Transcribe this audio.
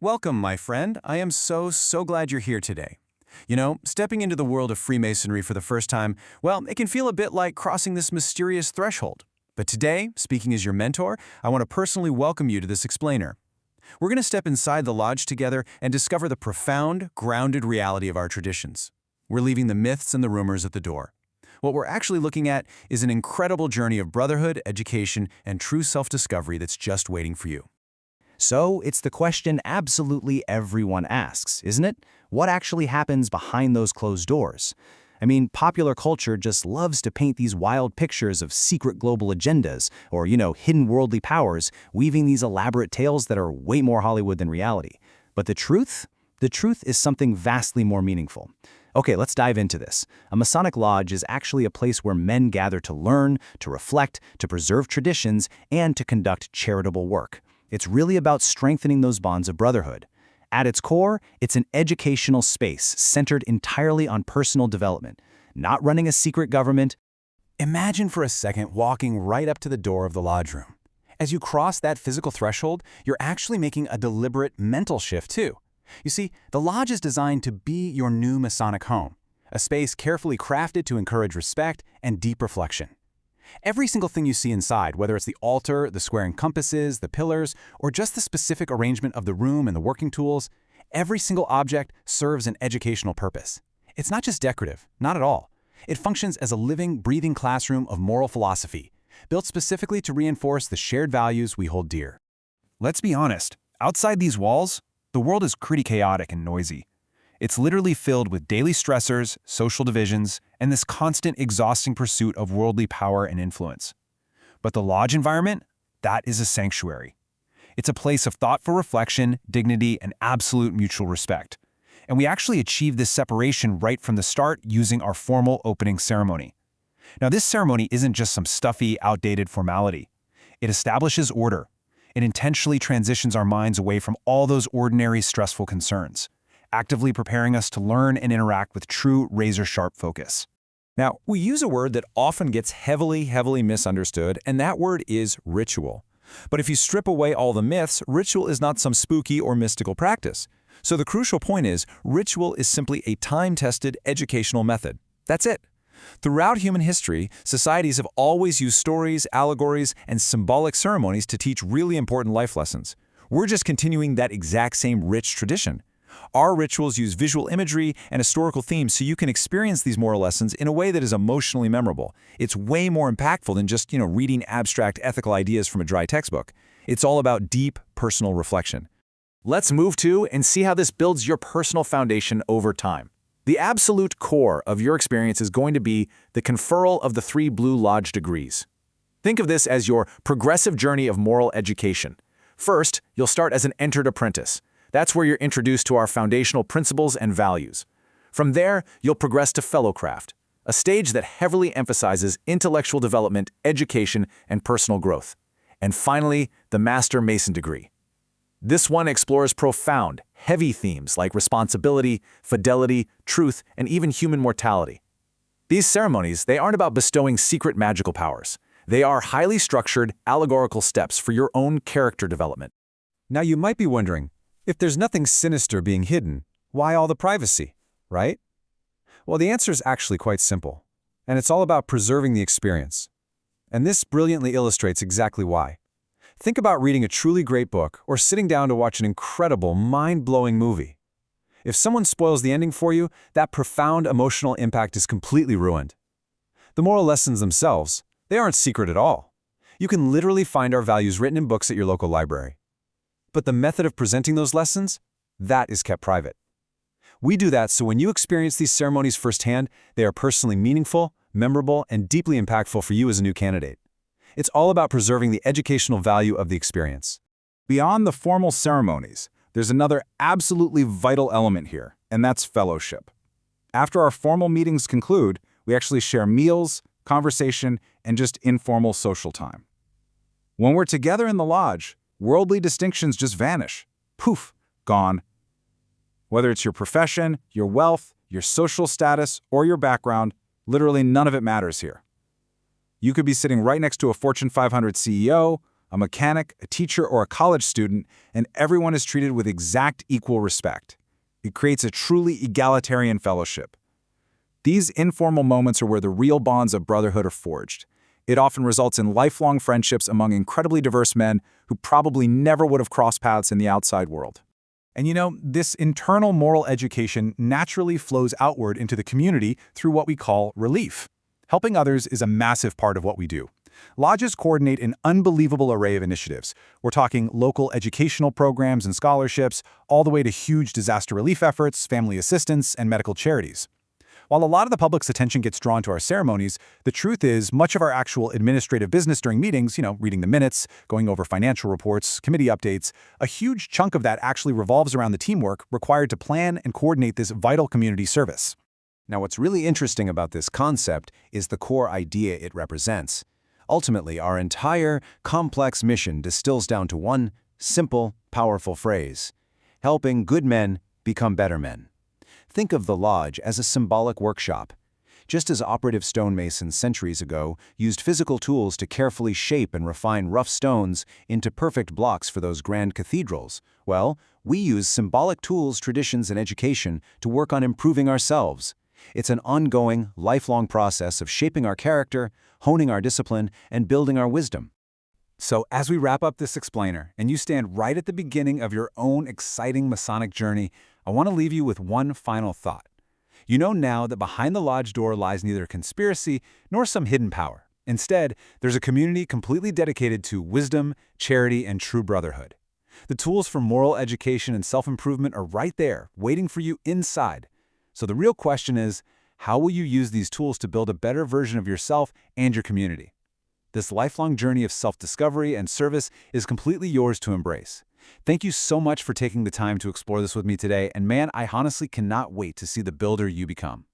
Welcome, my friend. I am so glad you're here today. Stepping into the world of Freemasonry for the first time, well, it can feel a bit like crossing this mysterious threshold. But today, speaking as your mentor, I want to personally welcome you to this explainer. We're going to step inside the lodge together and discover the profound, grounded reality of our traditions. We're leaving the myths and the rumors at the door. What we're actually looking at is an incredible journey of brotherhood, education, and true self-discovery that's just waiting for you. So, it's the question absolutely everyone asks, isn't it? What actually happens behind those closed doors? I mean, popular culture just loves to paint these wild pictures of secret global agendas or, hidden worldly powers, weaving these elaborate tales that are way more Hollywood than reality. But the truth? The truth is something vastly more meaningful. Okay, let's dive into this. A Masonic Lodge is actually a place where men gather to learn, to reflect, to preserve traditions, and to conduct charitable work. It's really about strengthening those bonds of brotherhood. At its core, it's an educational space centered entirely on personal development, not running a secret government. Imagine for a second walking right up to the door of the lodge room. As you cross that physical threshold, you're actually making a deliberate mental shift too. You see, the lodge is designed to be your new Masonic home, a space carefully crafted to encourage respect and deep reflection. Every single thing you see inside, whether it's the altar, the squaring compasses, the pillars, or just the specific arrangement of the room and the working tools, every single object serves an educational purpose. It's not just decorative, not at all. It functions as a living, breathing classroom of moral philosophy, built specifically to reinforce the shared values we hold dear. Let's be honest, outside these walls, the world is pretty chaotic and noisy. It's literally filled with daily stressors, social divisions, and this constant exhausting pursuit of worldly power and influence. But the lodge environment, that is a sanctuary. It's a place of thoughtful reflection, dignity, and absolute mutual respect. And we actually achieve this separation right from the start using our formal opening ceremony. Now, this ceremony isn't just some stuffy, outdated formality. It establishes order. It intentionally transitions our minds away from all those ordinary, stressful concerns, actively preparing us to learn and interact with true razor-sharp focus. Now, we use a word that often gets heavily misunderstood, and that word is ritual. But if you strip away all the myths, ritual is not some spooky or mystical practice. So the crucial point is, ritual is simply a time-tested educational method. That's it. Throughout human history, societies have always used stories, allegories, and symbolic ceremonies to teach really important life lessons. We're just continuing that exact same rich tradition. Our rituals use visual imagery and historical themes so you can experience these moral lessons in a way that is emotionally memorable. It's way more impactful than just, reading abstract ethical ideas from a dry textbook. It's all about deep, personal reflection. Let's move to and see how this builds your personal foundation over time. The absolute core of your experience is going to be the conferral of the 3 Blue Lodge degrees. Think of this as your progressive journey of moral education. First, you'll start as an entered apprentice. That's where you're introduced to our foundational principles and values. From there, you'll progress to fellowcraft, a stage that heavily emphasizes intellectual development, education, and personal growth. And finally, the Master Mason degree. This one explores profound, heavy themes like responsibility, fidelity, truth, and even human mortality. These ceremonies, they aren't about bestowing secret magical powers. They are highly structured, allegorical steps for your own character development. Now you might be wondering, if there's nothing sinister being hidden, why all the privacy, right? Well, the answer is actually quite simple, and it's all about preserving the experience. And this brilliantly illustrates exactly why. Think about reading a truly great book or sitting down to watch an incredible, mind-blowing movie. If someone spoils the ending for you, that profound emotional impact is completely ruined. The moral lessons themselves, they aren't secret at all. You can literally find our values written in books at your local library. But the method of presenting those lessons, that is kept private. We do that so when you experience these ceremonies firsthand, they are personally meaningful, memorable, and deeply impactful for you as a new candidate. It's all about preserving the educational value of the experience. Beyond the formal ceremonies, there's another absolutely vital element here, and that's fellowship. After our formal meetings conclude, we actually share meals, conversation, and just informal social time. When we're together in the lodge, worldly distinctions just vanish. Poof, gone. Whether it's your profession, your wealth, your social status, or your background, literally none of it matters here. You could be sitting right next to a Fortune 500 CEO, a mechanic, a teacher, or a college student, and everyone is treated with exact equal respect. It creates a truly egalitarian fellowship. These informal moments are where the real bonds of brotherhood are forged. It often results in lifelong friendships among incredibly diverse men who probably never would have crossed paths in the outside world. And you know, this internal moral education naturally flows outward into the community through what we call relief. Helping others is a massive part of what we do. Lodges coordinate an unbelievable array of initiatives. We're talking local educational programs and scholarships, all the way to huge disaster relief efforts, family assistance, and medical charities. While a lot of the public's attention gets drawn to our ceremonies, the truth is much of our actual administrative business during meetings, reading the minutes, going over financial reports, committee updates, a huge chunk of that actually revolves around the teamwork required to plan and coordinate this vital community service. Now, what's really interesting about this concept is the core idea it represents. Ultimately, our entire complex mission distills down to one simple, powerful phrase: helping good men become better men. Think of the lodge as a symbolic workshop. Just as operative stonemasons centuries ago used physical tools to carefully shape and refine rough stones into perfect blocks for those grand cathedrals, well, we use symbolic tools, traditions, and education to work on improving ourselves. It's an ongoing, lifelong process of shaping our character, honing our discipline, and building our wisdom. So as we wrap up this explainer, and you stand right at the beginning of your own exciting Masonic journey, I want to leave you with one final thought. You know now that behind the lodge door lies neither conspiracy nor some hidden power. Instead, there's a community completely dedicated to wisdom, charity, and true brotherhood. The tools for moral education and self-improvement are right there, waiting for you inside. So the real question is, how will you use these tools to build a better version of yourself and your community? This lifelong journey of self-discovery and service is completely yours to embrace. Thank you so much for taking the time to explore this with me today, and man, I honestly cannot wait to see the builder you become.